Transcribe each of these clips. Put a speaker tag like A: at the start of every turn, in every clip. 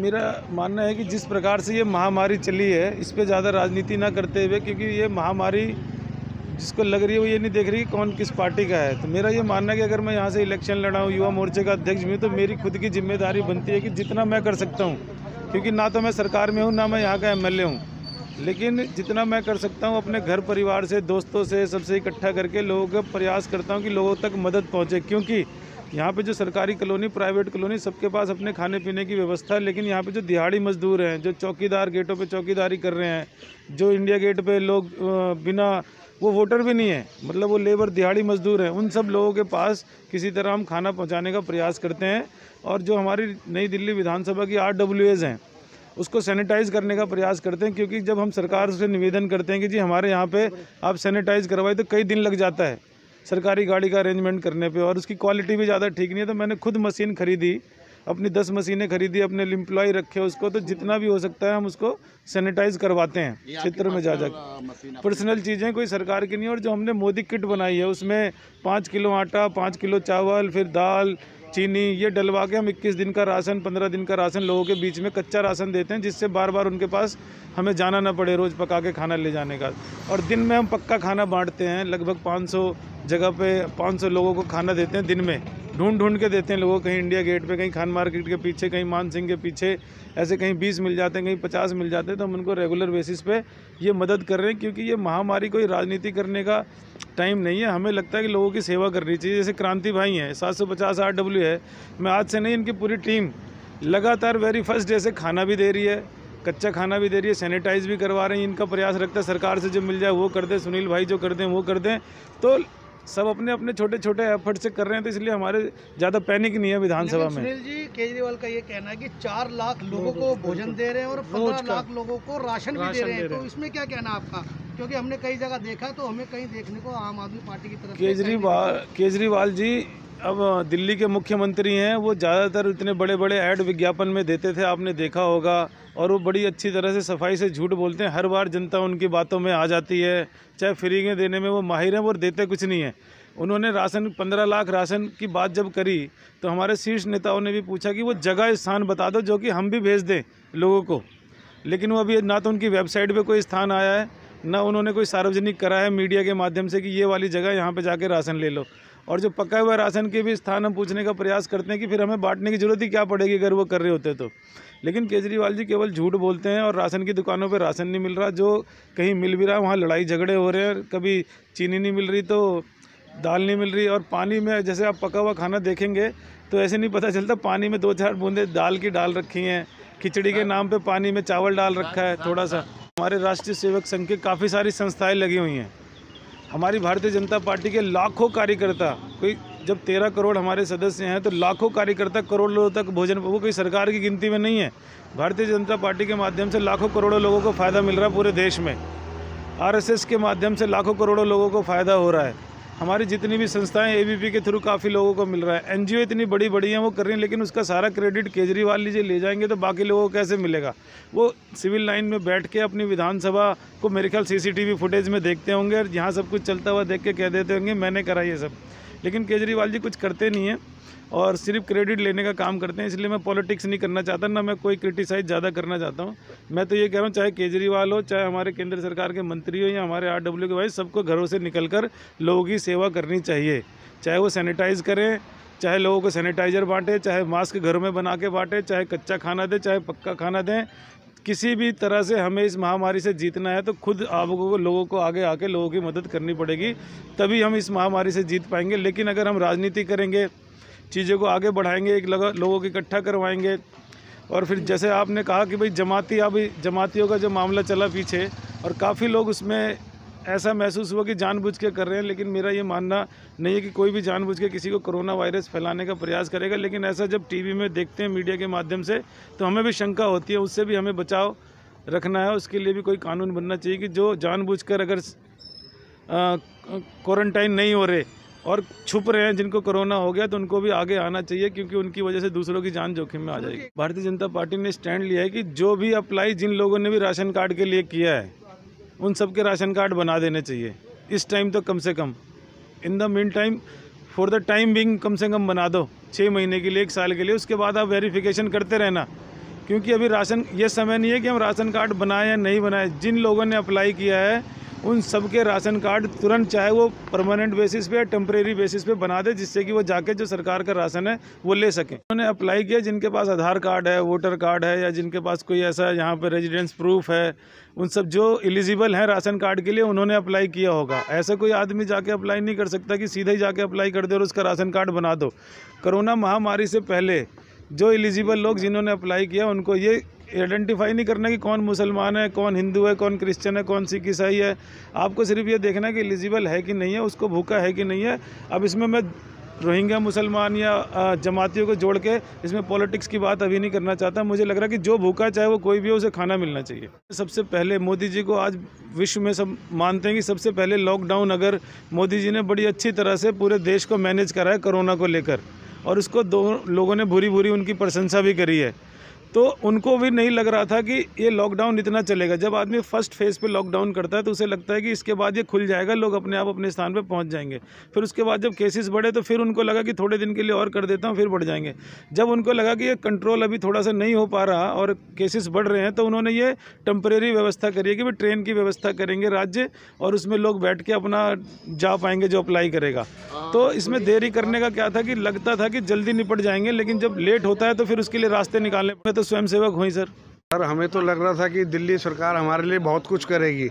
A: मेरा मानना है कि जिस प्रकार से ये महामारी चली है इस पे ज़्यादा राजनीति ना करते हुए, क्योंकि ये महामारी जिसको लग रही है वो ये नहीं देख रही कि कौन किस पार्टी का है। तो मेरा ये मानना है कि अगर मैं यहाँ से इलेक्शन लड़ा हूँ, युवा मोर्चे का अध्यक्ष भी हूँ, तो मेरी खुद की जिम्मेदारी बनती है कि जितना मैं कर सकता हूँ, क्योंकि ना तो मैं सरकार में हूँ ना मैं यहाँ का एमएलए हूँ, लेकिन जितना मैं कर सकता हूँ अपने घर परिवार से, दोस्तों से, सबसे इकट्ठा करके लोगों का प्रयास करता हूँ कि लोगों तक मदद पहुँचे। क्योंकि यहाँ पे जो सरकारी कॉलोनी, प्राइवेट कॉलोनी, सबके पास अपने खाने पीने की व्यवस्था है, लेकिन यहाँ पे जो दिहाड़ी मजदूर हैं, जो चौकीदार गेटों पे चौकीदारी कर रहे हैं, जो इंडिया गेट पे लोग बिना वो वोटर भी नहीं है, मतलब वो लेबर दिहाड़ी मजदूर हैं, उन सब लोगों के पास किसी तरह हम खाना पहुँचाने का प्रयास करते हैं। और जो हमारी नई दिल्ली विधानसभा की RWAs हैं उसको सैनिटाइज़ करने का प्रयास करते हैं, क्योंकि जब हम सरकार से निवेदन करते हैं कि जी हमारे यहाँ पे आप सैनिटाइज़ करवाए, तो कई दिन लग जाता है सरकारी गाड़ी का अरेंजमेंट करने पे, और उसकी क्वालिटी भी ज़्यादा ठीक नहीं है। तो मैंने खुद मशीन खरीदी, अपनी 10 मशीनें खरीदी, अपने एम्प्लॉय रखे उसको, तो जितना भी हो सकता है हम उसको सैनिटाइज़ करवाते हैं क्षेत्र में जा पर्सनल चीज़ें, कोई सरकार की नहीं। और जो हमने मोदी किट बनाई है उसमें 5 किलो आटा, 5 किलो चावल, फिर दाल, चीनी, ये डलवा के हम 21 दिन का राशन, 15 दिन का राशन लोगों के बीच में कच्चा राशन देते हैं, जिससे बार बार उनके पास हमें जाना ना पड़े रोज़ पका के खाना ले जाने का। और दिन में हम पक्का खाना बांटते हैं, लगभग 500 जगह पे 500 लोगों को खाना देते हैं दिन में, ढूंढ के देते हैं लोगों, कहीं इंडिया गेट पे, कहीं खान मार्केट के पीछे, कहीं मान सिंह के पीछे, ऐसे कहीं 20 मिल जाते हैं, कहीं 50 मिल जाते हैं। तो हम उनको रेगुलर बेसिस पे ये मदद कर रहे हैं, क्योंकि ये महामारी कोई राजनीति करने का टाइम नहीं है। हमें लगता है कि लोगों की सेवा करनी चाहिए। जैसे क्रांति भाई हैं, 750 RW है, मैं आज से नहीं, इनकी पूरी टीम लगातार वेरी फर्स्ट डे से खाना भी दे रही है, कच्चा खाना भी दे रही है, सैनिटाइज भी करवा रहे हैं। इनका प्रयास रखता है सरकार से जो मिल जाए वो कर दें, सुनील भाई जो कर दें वो कर दें। तो सब अपने अपने छोटे छोटे एफर्ट से कर रहे हैं, तो इसलिए हमारे ज़्यादा पैनिक नहीं है विधानसभा में।
B: सुनील जी, केजरीवाल का ये कहना है कि 4 लाख लोगों को भोजन दे रहे हैं और 15 लाख लोगों को राशन भी दे रहे हैं, तो इसमें क्या कहना आपका? क्योंकि हमने कई जगह देखा, तो हमें कहीं देखने को आम आदमी पार्टी की तरफ
A: केजरीवाल जी अब दिल्ली के मुख्यमंत्री हैं, वो ज़्यादातर इतने बड़े बड़े ऐड विज्ञापन में देते थे, आपने देखा होगा, और वो बड़ी अच्छी तरह से सफाई से झूठ बोलते हैं। हर बार जनता उनकी बातों में आ जाती है, चाहे फ्री में देने में वो माहिर हैं, वो देते कुछ नहीं है। उन्होंने राशन 15 लाख राशन की बात जब करी, तो हमारे शीर्ष नेताओं ने भी पूछा कि वो जगह स्थान बता दो जो कि हम भी भेज दें लोगों को, लेकिन वो अभी ना तो उनकी वेबसाइट पे कोई स्थान आया है, ना उन्होंने कोई सार्वजनिक करा है मीडिया के माध्यम से कि ये वाली जगह यहाँ पे जाके राशन ले लो। और जो पका हुआ राशन के भी स्थान हम पूछने का प्रयास करते हैं कि फिर हमें बांटने की जरूरत ही क्या पड़ेगी अगर वो कर रहे होते तो। लेकिन केजरीवाल जी केवल झूठ बोलते हैं, और राशन की दुकानों पे राशन नहीं मिल रहा, जो कहीं मिल भी रहा है वहाँ लड़ाई झगड़े हो रहे हैं। कभी चीनी नहीं मिल रही तो दाल नहीं मिल रही, और पानी में जैसे आप पका हुआ खाना देखेंगे तो ऐसे नहीं पता चलता, पानी में 2-4 बूंदे दाल की डाल रखी हैं, खिचड़ी के नाम पे पानी में चावल डाल रखा है थोड़ा सा। हमारे राष्ट्रीय सेवक संघ के काफ़ी सारी संस्थाएं लगी हुई हैं। हमारी भारतीय जनता पार्टी के लाखों कार्यकर्ता, कोई जब 13 करोड़ हमारे सदस्य हैं तो लाखों कार्यकर्ता करोड़ों तक भोजन, वो कोई सरकार की गिनती में नहीं है। भारतीय जनता पार्टी के माध्यम से लाखों करोड़ों लोगों को फ़ायदा मिल रहा है पूरे देश में। RSS के माध्यम से लाखों करोड़ों लोगों को फ़ायदा हो रहा है। हमारी जितनी भी संस्थाएं ABP के थ्रू काफ़ी लोगों को मिल रहा है। NGO इतनी बड़ी बड़ी हैं वो कर रही हैं, लेकिन उसका सारा क्रेडिट केजरीवाल जी ले जाएंगे तो बाकी लोगों को कैसे मिलेगा? वो सिविल लाइन में बैठ के अपनी विधानसभा को मेरे ख्याल CCTV फुटेज में देखते होंगे, और यहाँ सब कुछ चलता हुआ देख के कह देते होंगे मैंने करा ये सब। लेकिन केजरीवाल जी कुछ करते नहीं हैं और सिर्फ क्रेडिट लेने का काम करते हैं। इसलिए मैं पॉलिटिक्स नहीं करना चाहता, ना मैं कोई क्रिटिसाइज ज़्यादा करना चाहता हूँ। मैं तो ये कह रहा हूँ, चाहे केजरीवाल हो, चाहे हमारे केंद्र सरकार के मंत्री हो, या हमारे RW के भाई, सबको घरों से निकलकर लोगों की सेवा करनी चाहिए। चाहे वो सैनिटाइज़ करें, चाहे लोगों को सैनिटाइज़र बांटे, चाहे मास्क घरों में बना के बांटे, चाहे कच्चा खाना दें, चाहे पक्का खाना दें। किसी भी तरह से हमें इस महामारी से जीतना है तो खुद आप लोगों को आगे आके लोगों की मदद करनी पड़ेगी, तभी हम इस महामारी से जीत पाएंगे। लेकिन अगर हम राजनीति करेंगे, चीज़ों को आगे बढ़ाएंगे, एक लोगों को इकट्ठा करवाएंगे, और फिर जैसे आपने कहा कि भाई जमातियों का जो मामला चला पीछे, और काफ़ी लोग उसमें ऐसा महसूस हुआ कि जानबूझ के कर रहे हैं, लेकिन मेरा ये मानना नहीं है कि कोई भी जानबूझ के किसी को कोरोना वायरस फैलाने का प्रयास करेगा। लेकिन ऐसा जब टीवी में देखते हैं मीडिया के माध्यम से, तो हमें भी शंका होती है, उससे भी हमें बचाव रखना है। उसके लिए भी कोई कानून बनना चाहिए कि जो जानबूझकर अगर क्वारंटाइन नहीं हो रहे और छुप रहे हैं, जिनको कोरोना हो गया, तो उनको भी आगे आना चाहिए, क्योंकि उनकी वजह से दूसरों की जान जोखिम में आ जाएगी। भारतीय जनता पार्टी ने स्टैंड लिया है कि जो भी अप्लाई जिन लोगों ने भी राशन कार्ड के लिए किया है, उन सब के राशन कार्ड बना देने चाहिए इस टाइम तो, कम से कम। In the mean time, for the time being, कम से कम बना दो 6 महीने के लिए, 1 साल के लिए। उसके बाद आप वेरिफिकेशन करते रहना क्योंकि अभी राशन, ये समय नहीं है कि हम राशन कार्ड बनाएं या नहीं बनाएं। जिन लोगों ने अप्लाई किया है उन सब के राशन कार्ड तुरंत, चाहे वो परमानेंट बेसिस पे या टेम्परेरी बेसिस पे बना दे, जिससे कि वो जाके जो सरकार का राशन है वो ले सकें। उन्होंने अप्लाई किया जिनके पास आधार कार्ड है, वोटर कार्ड है, या जिनके पास कोई ऐसा यहाँ पे रेजिडेंस प्रूफ है, उन सब जो एलिजिबल हैं राशन कार्ड के लिए, उन्होंने अप्लाई किया होगा। ऐसा कोई आदमी जाके अप्लाई नहीं कर सकता कि सीधे ही जाके अप्लाई कर दे और उसका राशन कार्ड बना दो। कोरोना महामारी से पहले जो एलिजिबल लोग जिन्होंने अप्लाई किया उनको ये आइडेंटिफाई नहीं करना कि कौन मुसलमान है, कौन हिंदू है, कौन क्रिश्चियन है, कौन सिख ईसाई है। आपको सिर्फ ये देखना है कि एलिजिबल है कि नहीं है, उसको भूखा है कि नहीं है। अब इसमें मैं रोहिंग्या मुसलमान या जमातियों को जोड़ के इसमें पॉलिटिक्स की बात अभी नहीं करना चाहता। मुझे लग रहा है कि जो भूखा चाहे वो कोई भी हो, उसे खाना मिलना चाहिए। सबसे पहले मोदी जी को आज विश्व में सब मानते हैं कि सबसे पहले लॉकडाउन अगर मोदी जी ने बड़ी अच्छी तरह से पूरे देश को मैनेज करा है कोरोना को लेकर, और उसको दो लोगों ने भूरी भूरी उनकी प्रशंसा भी करी है। तो उनको भी नहीं लग रहा था कि ये लॉकडाउन इतना चलेगा। जब आदमी फर्स्ट फेज़ पे लॉकडाउन करता है तो उसे लगता है कि इसके बाद ये खुल जाएगा, लोग अपने आप अपने स्थान पे पहुंच जाएंगे। फिर उसके बाद जब केसेस बढ़े तो फिर उनको लगा कि थोड़े दिन के लिए और कर देता हूं, फिर बढ़ जाएंगे। जब उनको लगा कि ये कंट्रोल अभी थोड़ा सा नहीं हो पा रहा और केसेस बढ़ रहे हैं, तो उन्होंने ये टेम्परेरी व्यवस्था करी है कि भाई ट्रेन की व्यवस्था करेंगे राज्य, और उसमें लोग बैठ के अपना जा पाएंगे जो अप्लाई करेगा। तो इसमें देरी करने का क्या था कि लगता था कि जल्दी निपट जाएंगे, लेकिन जब लेट होता है तो फिर उसके लिए रास्ते निकालने में तो स्वयंसेवक हुई।
C: सर हमें तो लग रहा था कि दिल्ली सरकार हमारे लिए बहुत कुछ करेगी,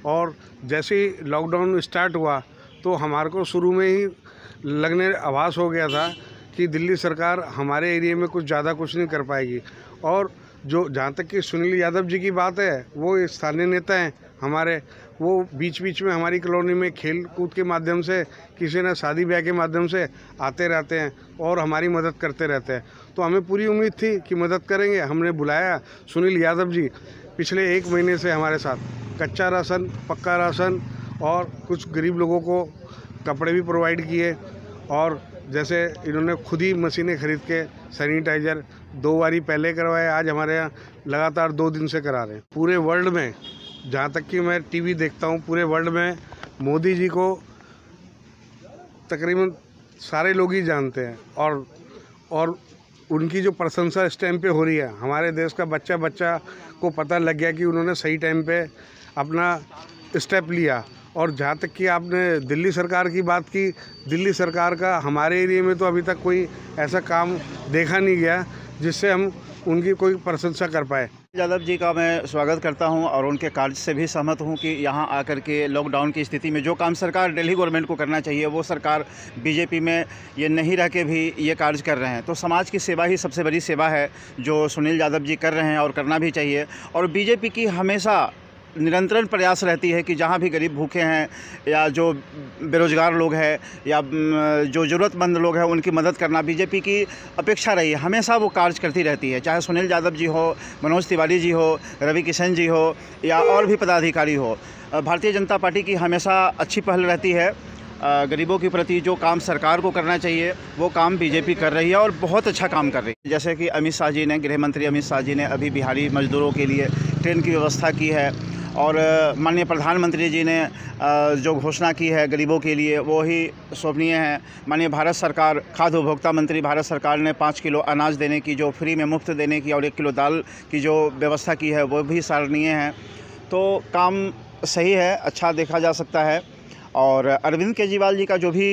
C: और जैसे ही लॉकडाउन स्टार्ट हुआ तो हमारे को शुरू में ही लगने आभास हो गया था कि दिल्ली सरकार हमारे एरिया में कुछ ज़्यादा कुछ नहीं कर पाएगी। और जो जहाँ तक कि सुनील यादव जी की बात है, वो स्थानीय नेता हैं हमारे, वो बीच बीच में हमारी कॉलोनी में खेल कूद के माध्यम से, किसी न शादी ब्याह के माध्यम से आते रहते हैं और हमारी मदद करते रहते हैं। तो हमें पूरी उम्मीद थी कि मदद करेंगे। हमने बुलाया सुनील यादव जी, पिछले 1 महीने से हमारे साथ कच्चा राशन, पक्का राशन और कुछ गरीब लोगों को कपड़े भी प्रोवाइड किए। और जैसे इन्होंने खुद ही मशीनें खरीद के सैनिटाइज़र 2 बारी पहले करवाए, आज हमारे यहाँ लगातार 2 दिन से करा रहे हैं। पूरे वर्ल्ड में, जहाँ तक कि मैं टीवी देखता हूँ, पूरे वर्ल्ड में मोदी जी को तकरीबन सारे लोग ही जानते हैं, और उनकी जो प्रशंसा इस टाइम पे हो रही है, हमारे देश का बच्चा बच्चा को पता लग गया कि उन्होंने सही टाइम पे अपना स्टेप लिया। और जहाँ तक कि आपने दिल्ली सरकार की बात की, दिल्ली सरकार का हमारे एरिया में तो अभी तक कोई ऐसा काम देखा नहीं गया जिससे हम उनकी कोई प्रशंसा कर पाए।
D: यादव जी का मैं स्वागत करता हूं और उनके कार्य से भी सहमत हूं कि यहां आकर के लॉकडाउन की स्थिति में जो काम सरकार दिल्ली गवर्नमेंट को करना चाहिए, वो सरकार बीजेपी में ये नहीं रह के भी ये कार्य कर रहे हैं। तो समाज की सेवा ही सबसे बड़ी सेवा है जो सुनील यादव जी कर रहे हैं, और करना भी चाहिए। और बीजेपी की हमेशा निरंतर प्रयास रहती है कि जहाँ भी गरीब भूखे हैं, या जो बेरोज़गार लोग हैं, या जो ज़रूरतमंद लोग हैं, उनकी मदद करना बीजेपी की अपेक्षा रही है। हमेशा वो कार्य करती रहती है, चाहे सुनील यादव जी हो, मनोज तिवारी जी हो, रवि किशन जी हो, या और भी पदाधिकारी हो। भारतीय जनता पार्टी की हमेशा अच्छी पहल रहती है। गरीबों के प्रति जो काम सरकार को करना चाहिए वो काम बीजेपी कर रही है, और बहुत अच्छा काम कर रही है। जैसे कि अमित शाह जी ने, गृह मंत्री अमित शाह जी ने अभी बिहारी मजदूरों के लिए ट्रेन की व्यवस्था की है, और माननीय प्रधानमंत्री जी ने जो घोषणा की है गरीबों के लिए, वो ही शोभनीय है। माननीय भारत सरकार, खाद्य उपभोक्ता मंत्री भारत सरकार ने 5 किलो अनाज देने की, जो फ्री में मुफ्त देने की, और 1 किलो दाल की जो व्यवस्था की है, वो भी सराहनीय है। तो काम सही है, अच्छा देखा जा सकता है। और अरविंद केजरीवाल जी का जो भी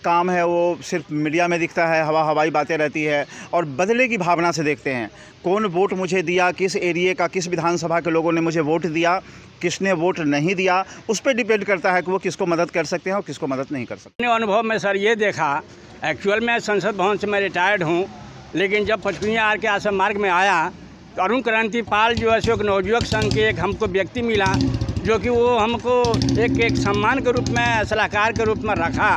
D: काम है वो सिर्फ मीडिया में दिखता है, हवाई बातें रहती है, और बदले की भावना से देखते हैं। कौन वोट मुझे दिया, किस एरिया का, किस विधानसभा के लोगों ने मुझे वोट दिया, किसने वोट नहीं दिया, उस पर डिपेंड करता है कि वो किसको मदद कर सकते हैं और किसको मदद नहीं कर सकते।
E: अपने अनुभव में सर ये देखा, एक्चुअल में संसद भवन से मैं रिटायर्ड हूँ, लेकिन जब पचकुनिया आर के आश्रम मार्ग में आया तो अरुण क्रांति पाल जो है एक नवयुवक संघ के एक हमको व्यक्ति मिला, जो कि वो हमको एक सम्मान के रूप में, सलाहकार के रूप में रखा।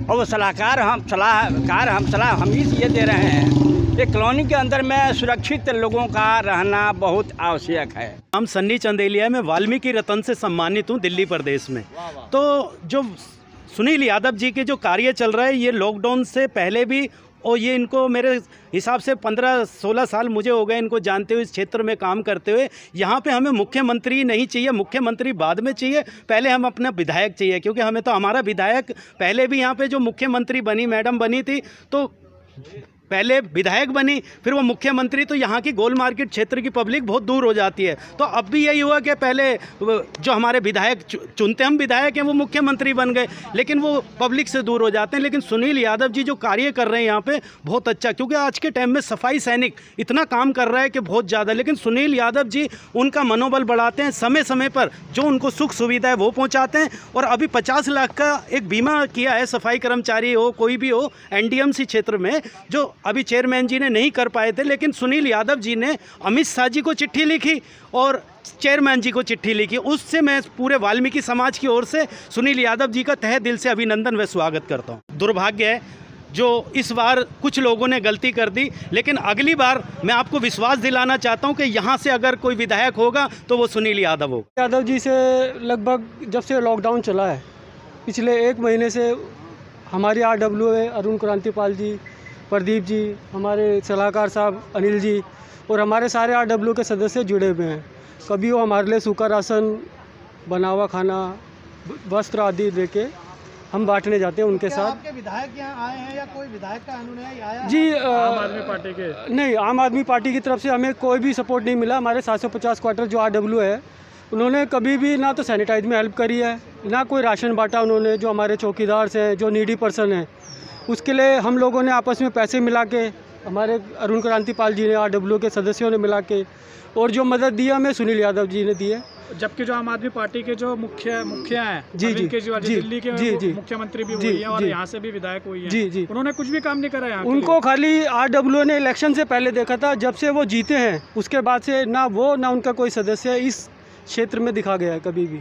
E: और वो सलाहकार हम ही ये दे रहे हैं। एक कॉलोनी के अंदर में सुरक्षित लोगों का रहना बहुत आवश्यक है।
F: हम सन्नी चंदेलिया में वाल्मीकि रत्न से सम्मानित हूँ दिल्ली प्रदेश में। तो जो सुनील यादव जी के जो कार्य चल रहा है, ये लॉकडाउन से पहले भी, और ये इनको मेरे हिसाब से 15-16 साल मुझे हो गए इनको जानते हुए, इस क्षेत्र में काम करते हुए। यहाँ पे हमें मुख्यमंत्री नहीं चाहिए, मुख्यमंत्री बाद में चाहिए, पहले हम अपना विधायक चाहिए। क्योंकि हमें तो हमारा विधायक पहले भी यहाँ पे जो मुख्यमंत्री बनी, मैडम बनी थी, तो पहले विधायक बनी, फिर वो मुख्यमंत्री, तो यहाँ की गोल मार्केट क्षेत्र की पब्लिक बहुत दूर हो जाती है। तो अब भी यही हुआ कि पहले जो हमारे विधायक चुनते हम विधायक हैं वो मुख्यमंत्री बन गए, लेकिन वो पब्लिक से दूर हो जाते हैं। लेकिन सुनील यादव जी जो कार्य कर रहे हैं यहाँ पे बहुत अच्छा, क्योंकि आज के टाइम में सफाई सैनिक इतना काम कर रहा है कि बहुत ज़्यादा, लेकिन सुनील यादव जी उनका मनोबल बढ़ाते हैं, समय समय पर जो उनको सुख सुविधा है वो पहुँचाते हैं। और अभी 50 लाख का एक बीमा किया है, सफाई कर्मचारी हो कोई भी हो एनडीएमसी क्षेत्र में, जो अभी चेयरमैन जी ने नहीं कर पाए थे, लेकिन सुनील यादव जी ने अमित शाह जी को चिट्ठी लिखी और चेयरमैन जी को चिट्ठी लिखी। उससे मैं पूरे वाल्मीकि समाज की ओर से सुनील यादव जी का तहे दिल से अभिनंदन व स्वागत करता हूँ। दुर्भाग्य है जो इस बार कुछ लोगों ने गलती कर दी, लेकिन अगली बार मैं आपको विश्वास दिलाना चाहता हूं कि यहां से अगर कोई विधायक होगा तो वो सुनील यादव होगा।
G: यादव जी से लगभग जब से लॉकडाउन चला है पिछले 1 महीने से हमारी RWA अरुण क्रांतिपाल जी, प्रदीप जी, हमारे सलाहकार साहब अनिल जी और हमारे सारे RW के सदस्य जुड़े हुए हैं। कभी वो हमारे लिए सूखा राशन, बना हुआ खाना, वस्त्र आदि देके हम बांटने जाते हैं उनके साथ।
B: आपके विधायक यहाँ आए हैं या कोई विधायक का अनुयायी आया है?
G: जी
B: आम आदमी पार्टी के
G: नहीं, आम आदमी पार्टी की तरफ से हमें कोई भी सपोर्ट नहीं मिला। हमारे 750 क्वार्टर जो RW है उन्होंने कभी भी ना तो सैनिटाइज में हेल्प करी है, ना कोई राशन बांटा उन्होंने। जो हमारे चौकीदार हैं, जो नीडी पर्सन हैं, उसके लिए हम लोगों ने आपस में पैसे मिला के, हमारे अरुण क्रांतिपाल जी ने, RW के सदस्यों ने मिला के, और जो मदद दी हमें सुनील यादव जी ने दी है।
H: जबकि जो आम आदमी पार्टी के जो मुखिया हैं,
G: जी जी
H: केजरीवाल जी दिल्ली के मुख्यमंत्री भी हुई हैं और यहाँ से भी विधायक हुई हैं,
G: जी जी,
H: उन्होंने कुछ भी काम नहीं करा यहाँ।
G: उनको खाली RW ने इलेक्शन से पहले देखा था, जब से वो जीते हैं उसके बाद से ना वो ना उनका कोई सदस्य इस क्षेत्र में दिखा गया है कभी भी।